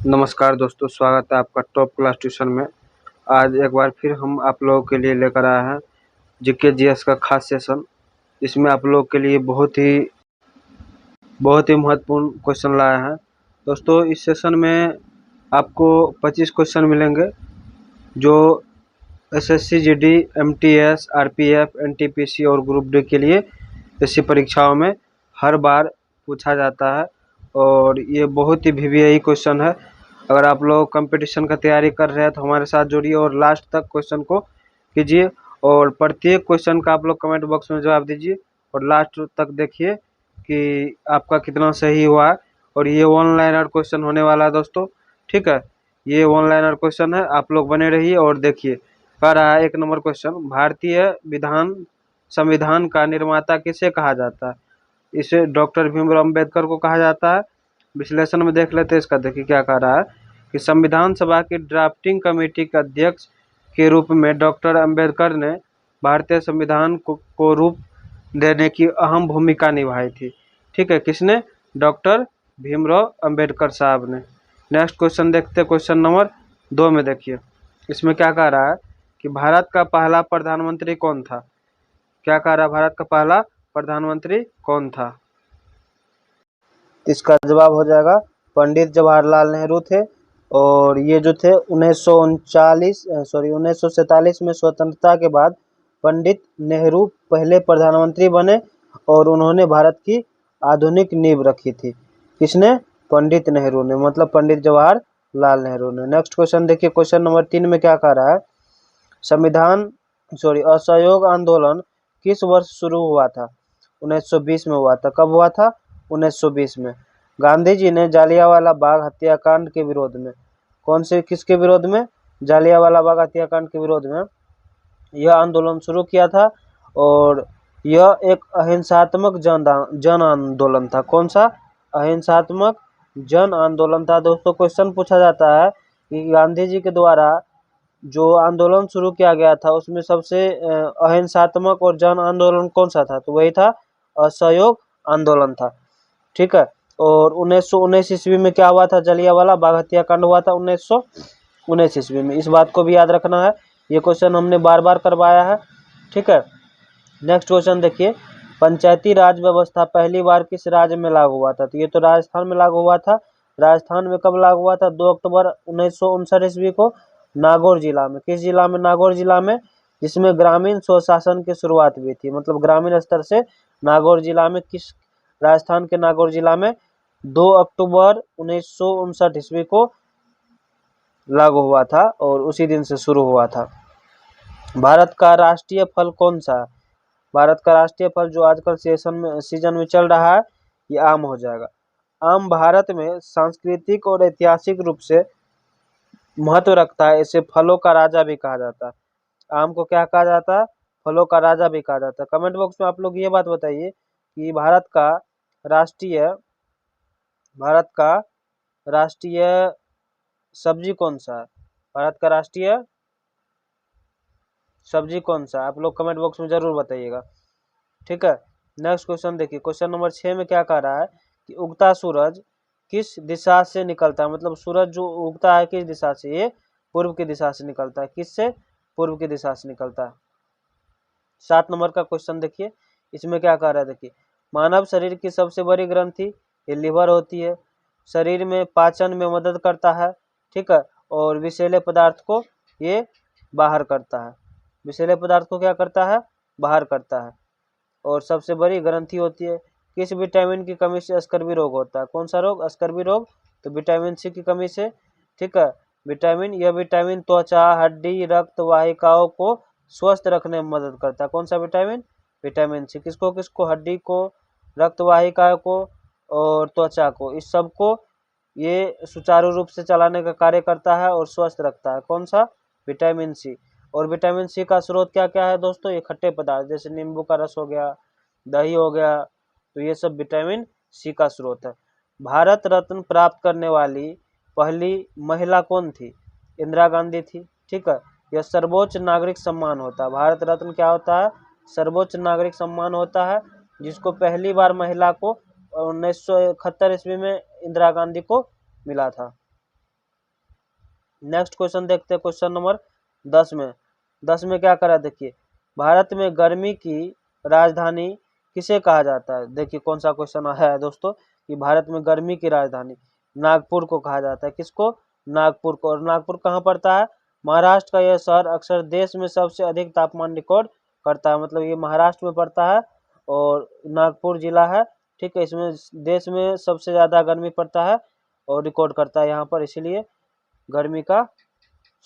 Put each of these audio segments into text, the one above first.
नमस्कार दोस्तों, स्वागत है आपका टॉप क्लास ट्यूशन में। आज एक बार फिर हम आप लोगों के लिए लेकर आए हैं जीके जीएस का खास सेशन। इसमें आप लोगों के लिए बहुत ही महत्वपूर्ण क्वेश्चन लाए हैं। दोस्तों, इस सेशन में आपको 25 क्वेश्चन मिलेंगे जो SSC GD, MTS, RPF, NTPC और ग्रुप डी के लिए ऐसी परीक्षाओं में हर बार पूछा जाता है और ये बहुत ही वीवीआई क्वेश्चन है। अगर आप लोग कंपटीशन का तैयारी कर रहे हैं तो हमारे साथ जुड़िए और लास्ट तक क्वेश्चन को कीजिए और प्रत्येक क्वेश्चन का आप लोग कमेंट बॉक्स में जवाब दीजिए और लास्ट तक देखिए कि आपका कितना सही हुआ है। और ये वन लाइनर क्वेश्चन होने वाला है दोस्तों, ठीक है। ये वन लाइनर क्वेश्चन है, आप लोग बने रहिए और देखिए। कह रहा है 1 नंबर क्वेश्चन, भारतीय संविधान का निर्माता किसे कहा जाता है? इसे डॉक्टर भीमराव अम्बेडकर को कहा जाता है। विश्लेषण में देख लेते हैं इसका। देखिए क्या कह रहा है कि संविधान सभा की ड्राफ्टिंग कमेटी के अध्यक्ष के रूप में डॉक्टर अम्बेडकर ने भारतीय संविधान को रूप देने की अहम भूमिका निभाई थी। ठीक है, किसने? डॉक्टर भीमराव अम्बेडकर साहब ने। नेक्स्ट क्वेश्चन देखते हैं, क्वेश्चन नंबर 2 में देखिए। इसमें क्या कह रहा है कि भारत का पहला प्रधानमंत्री कौन था? क्या कह रहा है, भारत का पहला प्रधानमंत्री कौन था? इसका जवाब हो जाएगा पंडित जवाहरलाल नेहरू थे। और ये जो थे 1947 में स्वतंत्रता के बाद पंडित नेहरू पहले प्रधानमंत्री बने और उन्होंने भारत की आधुनिक नींव रखी थी। किसने? पंडित नेहरू ने, मतलब पंडित जवाहरलाल नेहरू ने। नेक्स्ट क्वेश्चन देखिए, क्वेश्चन नंबर 3 में क्या कह रहा है, असहयोग आंदोलन किस वर्ष शुरू हुआ था? 1920 में हुआ था। कब हुआ था? 1920 में। गांधी जी ने जालियांवाला बाग हत्याकांड के विरोध में, किसके विरोध में? जालियांवाला बाग हत्याकांड के विरोध में यह आंदोलन शुरू किया था और यह एक अहिंसात्मक जन आंदोलन था। कौन सा? अहिंसात्मक जन आंदोलन था। दोस्तों, क्वेश्चन पूछा जाता है कि गांधी जी के द्वारा जो आंदोलन शुरू किया गया था उसमें सबसे अहिंसात्मक और जन आंदोलन कौन सा था? तो वही था, असहयोग आंदोलन था। ठीक है। और 1919 ईस्वी में क्या हुआ था? जलियांवाला बाग हत्याकांड हुआ था 1919 ईस्वी में। इस बात को भी याद रखना है, ये क्वेश्चन हमने बार बार करवाया है। ठीक है। नेक्स्ट क्वेश्चन देखिए, पंचायती राज व्यवस्था पहली बार किस राज्य में लागू हुआ था? तो ये तो राजस्थान में लागू हुआ था। राजस्थान में कब लागू हुआ था? 2 अक्टूबर 1959 ईस्वी को, नागौर जिला में। किस जिला में? नागौर जिला में, जिसमें ग्रामीण स्वशासन की शुरुआत हुई थी। मतलब ग्रामीण स्तर से नागौर जिला में, किस राजस्थान के नागौर जिला में 2 अक्टूबर 1959 ईस्वी को लागू हुआ था और उसी दिन से शुरू हुआ था। भारत का राष्ट्रीय फल कौन सा है? भारत का राष्ट्रीय फल जो आजकल सीजन में चल रहा है, ये आम हो जाएगा। आम भारत में सांस्कृतिक और ऐतिहासिक रूप से महत्व रखता है, इसे फलों का राजा भी कहा जाता है। आम को क्या कहा जाता है? फलों का राजा भी कहा जाता है। कमेंट बॉक्स में आप लोग ये बात बताइए कि भारत का राष्ट्रीय सब्जी कौन सा है? भारत का राष्ट्रीय सब्जी कौन सा है? आप लोग कमेंट बॉक्स में जरूर बताइएगा। ठीक है। नेक्स्ट क्वेश्चन देखिए, क्वेश्चन नंबर 6 में क्या कह रहा है कि उगता सूरज किस दिशा से निकलता है? मतलब सूरज जो उगता है किस दिशा से? ये पूर्व की दिशा से निकलता है। किससे? पूर्व की दिशा से निकलता है। 7 नंबर का क्वेश्चन देखिए, इसमें क्या कह रहा है, देखिए, मानव शरीर की सबसे बड़ी ग्रंथि ये लिवर होती है। शरीर में पाचन में मदद करता है। ठीक है। और विषैले पदार्थ को ये बाहर करता है। विषैले पदार्थ को क्या करता है? बाहर करता है। और सबसे बड़ी ग्रंथि होती है। किस विटामिन की कमी से स्कर्वी रोग होता है? कौन सा रोग? स्कर्वी रोग। तो विटामिन सी की कमी से। ठीक है। यह विटामिन त्वचा, हड्डी, रक्त वाहिकाओं को स्वस्थ रखने में मदद करता है। कौन सा विटामिन? Vitamin C. किसको किसको? हड्डी को, रक्त वाहिकाओं को और त्वचा को। इस सब को ये सुचारू रूप से चलाने का कार्य करता है और स्वस्थ रखता है। कौन सा? Vitamin C. और विटामिन सी का स्रोत क्या क्या है दोस्तों? ये खट्टे पदार्थ, जैसे नींबू का रस हो गया, दही हो गया, तो ये सब विटामिन सी का स्रोत है। भारत रत्न प्राप्त करने वाली पहली महिला कौन थी? इंदिरा गांधी थी। ठीक है। यह सर्वोच्च नागरिक सम्मान होता है। भारत रत्न क्या होता है? सर्वोच्च नागरिक सम्मान होता है, जिसको पहली बार महिला को 1971 ईस्वी में इंदिरा गांधी को मिला था। नेक्स्ट क्वेश्चन देखते हैं, क्वेश्चन नंबर 10 में। 10 में क्या करा देखिए, भारत में गर्मी की राजधानी किसे कहा जाता है। देखिए कौन सा क्वेश्चन आया है दोस्तों, कि भारत में गर्मी की राजधानी नागपुर को कहा जाता है। किसको? नागपुर को। और नागपुर कहाँ पड़ता है? महाराष्ट्र का यह शहर अक्सर देश में सबसे अधिक तापमान रिकॉर्ड करता है, मतलब ये महाराष्ट्र में पड़ता है और नागपुर जिला है, ठीक है। इसमें देश में सबसे ज्यादा गर्मी पड़ता है और रिकॉर्ड करता है यहाँ पर, इसीलिए गर्मी का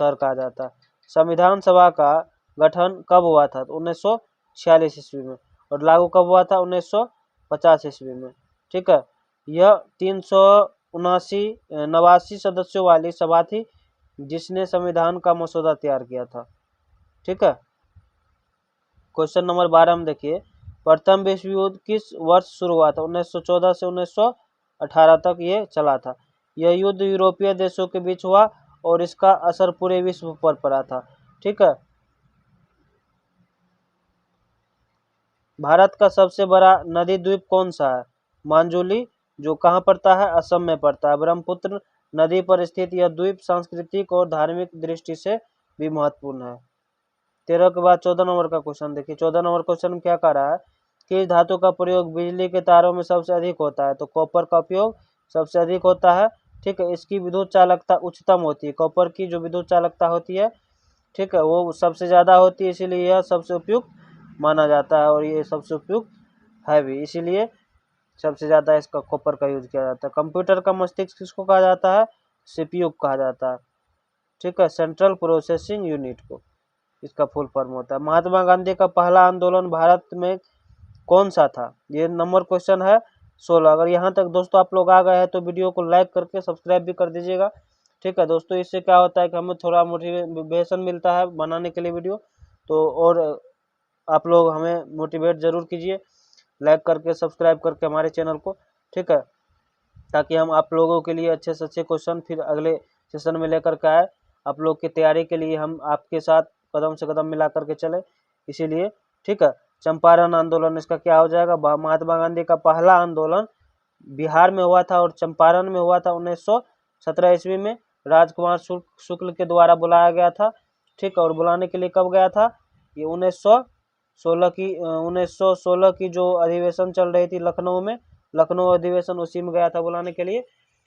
शहर कहा जाता है। संविधान सभा का गठन कब हुआ था? 1946 ईस्वी में। और लागू कब हुआ था? 1950 ईस्वी में, ठीक है। यह 379 सदस्यों वाली सभा थी जिसने संविधान का मसौदा तैयार किया था, ठीक है। क्वेश्चन नंबर 12 में देखिए, प्रथम विश्व युद्ध किस वर्ष शुरू हुआ था? 1914 से 1918 तक ये चला था। यह युद्ध यूरोपीय देशों के बीच हुआ और इसका असर पूरे विश्व पर पड़ा था, ठीक है। भारत का सबसे बड़ा नदी द्वीप कौन सा है? मांजुली, जो कहाँ पड़ता है? असम में पड़ता है। ब्रह्मपुत्र नदी पर स्थित यह द्वीप सांस्कृतिक और धार्मिक दृष्टि से भी महत्वपूर्ण है। 13 के बाद 14 नंबर का क्वेश्चन देखिए। 14 नंबर क्वेश्चन में क्या कह रहा है, किस धातु का प्रयोग बिजली के तारों में सबसे अधिक होता है? तो कॉपर का उपयोग सबसे अधिक होता है, ठीक है। इसकी विद्युत चालकता उच्चतम होती है, कॉपर की जो विद्युत चालकता होती है, ठीक है, वो सबसे ज्यादा होती है, इसीलिए यह सबसे उपयुक्त माना जाता है और ये सबसे उपयुक्त है भी, इसीलिए सबसे ज्यादा इसका कॉपर का यूज किया जाता है। कंप्यूटर का मस्तिष्क किसको कहा जाता है? सीपीयू कहा जाता है, ठीक है, सेंट्रल प्रोसेसिंग यूनिट को इसका फुल फॉर्म होता है। महात्मा गांधी का पहला आंदोलन भारत में कौन सा था? ये नंबर क्वेश्चन है 16। अगर यहाँ तक दोस्तों आप लोग आ गए हैं तो वीडियो को लाइक करके सब्सक्राइब भी कर दीजिएगा, ठीक है दोस्तों। इससे क्या होता है कि हमें थोड़ा मोटिवेशन मिलता है बनाने के लिए वीडियो, तो और आप लोग हमें मोटिवेट जरूर कीजिए लाइक करके सब्सक्राइब करके हमारे चैनल को, ठीक है, ताकि हम आप लोगों के लिए अच्छे से अच्छे क्वेश्चन फिर अगले सेशन में लेकर के आए। आप लोग की तैयारी के लिए हम आपके साथ कदम से कदम मिला करके चले, इसीलिए, ठीक है। चंपारण आंदोलन इसका क्या हो जाएगा? महात्मा गांधी का पहला आंदोलन बिहार में हुआ था और चंपारण में हुआ था 1917 ईस्वी में। राजकुमार शुक्ल के द्वारा बुलाया गया था, ठीक है। और बुलाने के लिए कब गया था? ये 1916 की जो अधिवेशन चल रही थी लखनऊ में, लखनऊ अधिवेशन, उसी में गया था बुलाने के लिए।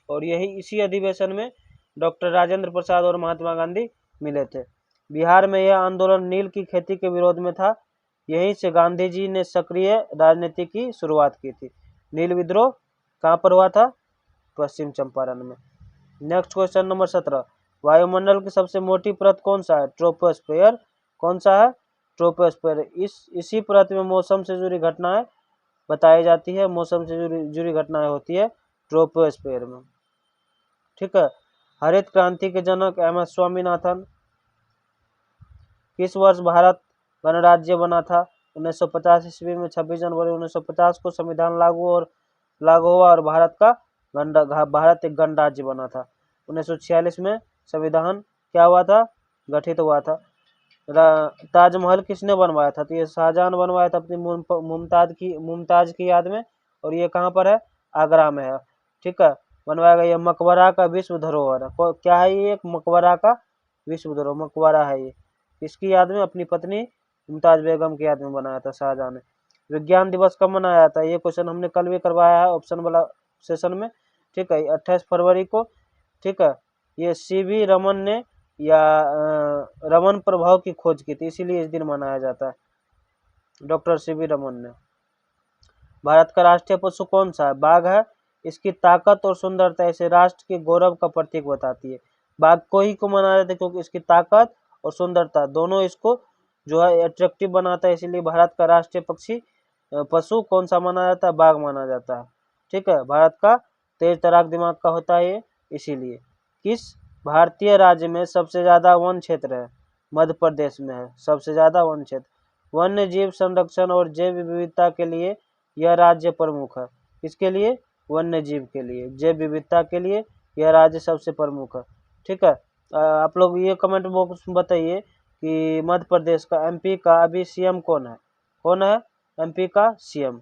और यही इसी अधिवेशन में डॉक्टर राजेंद्र प्रसाद और महात्मा गांधी मिले थे। बिहार में यह आंदोलन नील की खेती के विरोध में था। यहीं से गांधी जी ने सक्रिय राजनीति की शुरुआत की थी। नील विद्रोह कहाँ पर हुआ था? पश्चिम चंपारण में। नेक्स्ट क्वेश्चन नंबर 17, वायुमंडल की सबसे मोटी परत कौन सा है? ट्रोपोस्फेयर। कौन सा है? ट्रोपोस्फेयर। इसी परत में मौसम से जुड़ी घटनाएं बताई जाती है, मौसम से जुड़ी घटनाएं होती है ट्रोपोस्फेयर में, ठीक है। हरित क्रांति के जनक MS स्वामीनाथन। किस वर्ष भारत गणराज्य बना था? 1950 ईस्वी में। 26 जनवरी 1950 को संविधान लागू हुआ और भारत एक गणराज्य बना था। 1946 में संविधान क्या हुआ था? गठित हुआ था। ताजमहल किसने बनवाया था? तो ये शाहजहां बनवाया था अपनी मुमताज की याद में, और ये कहाँ पर है? आगरा में है, ठीक है, बनवाया गया। मकबरा का विश्व धरोहर है। क्या है ये? एक मकबरा का विश्व धरोहर मकबरा है ये, किसकी याद में? अपनी पत्नी मुमताज बेगम की याद में बनाया था शाहजहां ने। विज्ञान दिवस कब मनाया जाता है? ये क्वेश्चन हमने कल भी करवाया है ऑप्शन वाला सेशन में, ठीक है, 28 फरवरी को, ठीक है। ये CV रमन ने या रमन प्रभाव की खोज की थी, इसीलिए इस दिन मनाया जाता है, डॉक्टर CV रमन ने। भारत का राष्ट्रीय पशु कौन सा है? बाघ है। इसकी ताकत और सुंदरता इसे राष्ट्र के गौरव का प्रतीक बताती है। बाघ को ही को माना जाता है क्योंकि इसकी ताकत और सुंदरता दोनों इसको जो है अट्रैक्टिव बनाता है, इसीलिए भारत का राष्ट्रीय पशु कौन सा माना जाता है? बाघ माना जाता है, ठीक है। भारत का तेज तराक दिमाग का होता है ये, इसीलिए। किस भारतीय राज्य में सबसे ज्यादा वन क्षेत्र है? मध्य प्रदेश में है सबसे ज्यादा वन क्षेत्र। वन्य जीव संरक्षण और जैव विविधता के लिए यह राज्य प्रमुख है। किसके लिए? वन्य जीव के लिए, जैव विविधता के लिए यह राज्य सबसे प्रमुख है, ठीक है। आप लोग ये कमेंट बॉक्स में बताइए कि मध्य प्रदेश का, MP का अभी CM कौन है? कौन है MP का CM?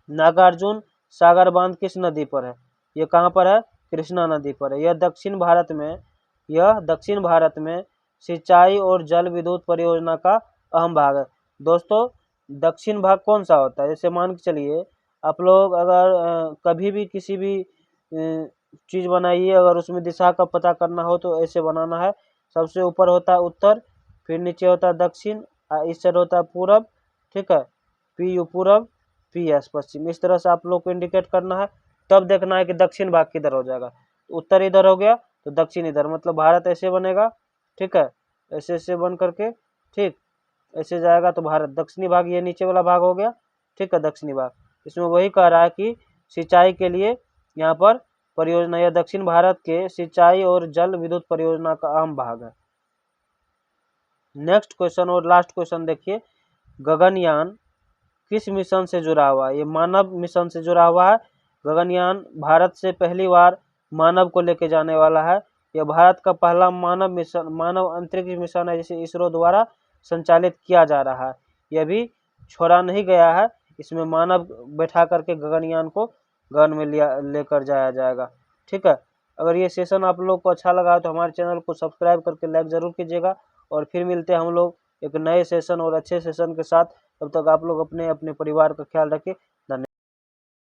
नागार्जुन सागर बांध किस नदी पर है? ये कहाँ पर है? कृष्णा नदी पर है। यह दक्षिण भारत में यह दक्षिण भारत में सिंचाई और जल विद्युत परियोजना का अहम भाग है। दोस्तों, दक्षिण भाग कौन सा होता है? जैसे मान के चलिए आप लोग अगर कभी भी किसी भी चीज़ बनाइए, अगर उसमें दिशा का पता करना हो तो ऐसे बनाना है। सबसे ऊपर होता है उत्तर, फिर नीचे होता है दक्षिण, इस साइड होता है पूरब, ठीक है, पी यू पूरब, पी एस पश्चिम। इस तरह से आप लोग को इंडिकेट करना है। तब देखना है कि दक्षिण भाग किधर हो जाएगा। उत्तर इधर हो गया तो दक्षिण इधर, मतलब भारत ऐसे बनेगा, ठीक है, ऐसे ऐसे बन करके, ठीक, ऐसे जाएगा तो भारत दक्षिणी भाग, ये नीचे वाला भाग हो गया, ठीक है, दक्षिणी भाग। इसमें वही कह रहा है कि सिंचाई के लिए यहाँ पर परियोजना, या दक्षिण भारत के सिंचाई और जल विद्युत परियोजना का अहम भाग है। नेक्स्ट क्वेश्चन और लास्ट क्वेश्चन देखिए, गगनयान किस मिशन से जुड़ा हुआ है? ये मानव मिशन से जुड़ा हुआ है। गगनयान भारत से पहली बार मानव को लेके जाने वाला है। यह भारत का पहला मानव मिशन, मानव अंतरिक्ष मिशन है, जिसे इसरो द्वारा संचालित किया जा रहा है। यह भी छोड़ा नहीं गया है, इसमें मानव बैठा करके गगनयान को गगन में लेकर जाया जाएगा, ठीक है। अगर ये सेशन आप लोग को अच्छा लगा तो हमारे चैनल को सब्सक्राइब करके लाइक जरूर कीजिएगा, और फिर मिलते हैं हम लोग एक नए सेशन और अच्छे सेशन के साथ। तब तक आप लोग अपने अपने परिवार का ख्याल रखें।